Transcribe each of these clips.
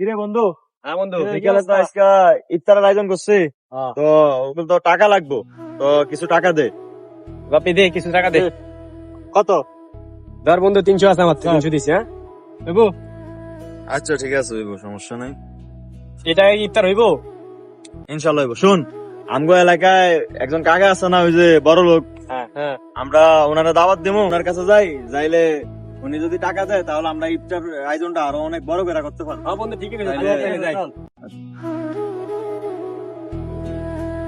কিরে বন্ধু, হ্যাঁ বন্ধু, বিকেলে তো আজকে ইফতারের আয়োজন করছি, তো ওগুলো তো টাকা লাগবো, তো কিছু টাকা দে। বাপি দে কিছু টাকা দে। কত? ধর বন্ধু 300 আছে আমার, 300 দিছি। হ্যাঁ হইবো? আচ্ছা ঠিক আছে, হইব, সমস্যা নাই, এটা ইফতার হইবো? ইনশাল্লাহ হইব। শোন, আমগো এলাকায় একজন কাকা আছে না, ওই যে বড় লোক, হ্যাঁ হ্যাঁ। আমরা ওনারা দাওয়াত দেবো, ওনার কাছে যাইলে উনি যদি টাকা দেয় তাহলে আমরা ইফতার আয়োজনটা আরো অনেক বড় করে করতে পারবো। হ্যাঁ বন্ধু ঠিক আছে, তাইলে যাই।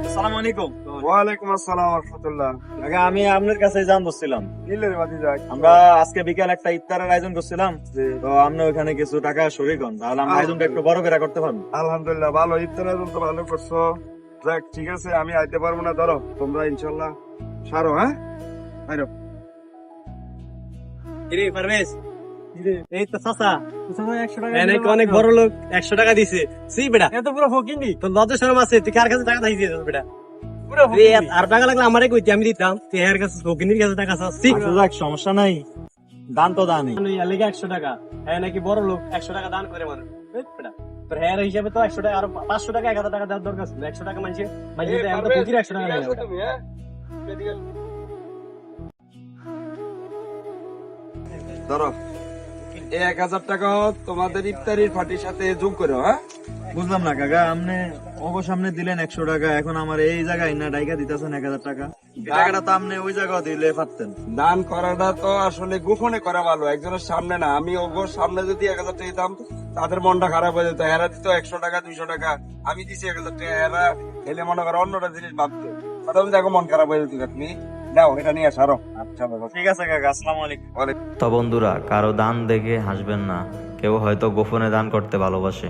আসসালামু আলাইকুম। ওয়ালাইকুম আসসালাম রাহমাতুল্লাহ। কাকা, আমি আপনার কাছে জানতেছিলাম, নিলের বাতি যাক। আমরা আজকে বিকেল একটা ইফতারের আয়োজন করছিলাম, তো আপনি ওখানে কিছু টাকা শরীর হন, তাহলে আমরা আয়োজনটা একটু বড় করে করতে পারবো। আলহামদুলিল্লাহ, ভালো ইফতার আয়োজন তো ভালো করছো। যাক ঠিক আছে, আমি আইতে পারবো না, ধরো তোমরা ইনশাল্লাহ সারো। হ্যাঁ আইরো। কিরে পারভেজ, এই তো চাচা, চাচা 100 টাকা অনেক দিলাম অনেক মাত্র। বড় লোক 100 টাকা দিছে। সি বেটা, এ তো পুরো ফকিনি, তোর লজ্জা শরম আছে? তুই কার কাছে টাকা চাইছিস বেটা? পুরো তুই ফকিনি। আর টাকা লাগলে আমারে কইতি, আমি দিতাম। তুই এর কাছে ফকিনির কাছে টাকা চাচ্ছিস? আচ্ছা যাক, সমস্যা নাই, দান তো দানই। লেগে 100 টাকা, হ্যাঁ নাকি বড় লোক 100 টাকা দান করে মানুষ। বেটা তোর হ্যাঁ হিসাবে তো 100 টাকা, আরো 500 টাকা 1000 টাকা দেওয়ার দরকার ছিল। 100 টাকা মানুষের ফকির 100 টাকা নেয় না। ধরো এই 1000 টাকা তোমাদের ইফতারির পার্টির সাথে যোগ করো। হ্যাঁ বুঝলাম না কাকা, আপনি অবশ্য সামনে দিলেন 100 টাকা, এখন আমার এই জায়গায় না ডাইকা দিতেছেন 1000 টাকা। এই টাকাটা তো আপনি ওই জায়গায় দিলে পারতেন। দান করাটা তো আসলে গোপনে করা ভালো, একজনের সামনে না। আমি ওগোর সামনে যদি 1000 টাকা দিতাম, তাদের মনটা খারাপ হয়ে যেত। এরা দিত 100 টাকা 200 টাকা, আমি দিছি 1000 টাকা, এরা এলে মনে করো অন্যটা জিনিস ভাবতো, তখন দেখো মন খারাপ হয়ে যেত। তুমি নাও এটা নিয়ে সারো। আচ্ছা বাবা, ঠিক আছে কাকা, আসসালামু আলাইকুম। তো বন্ধুরা, কারো দান দেখে হাসবেন না, কেউ হয়তো গোপনে দান করতে ভালোবাসে।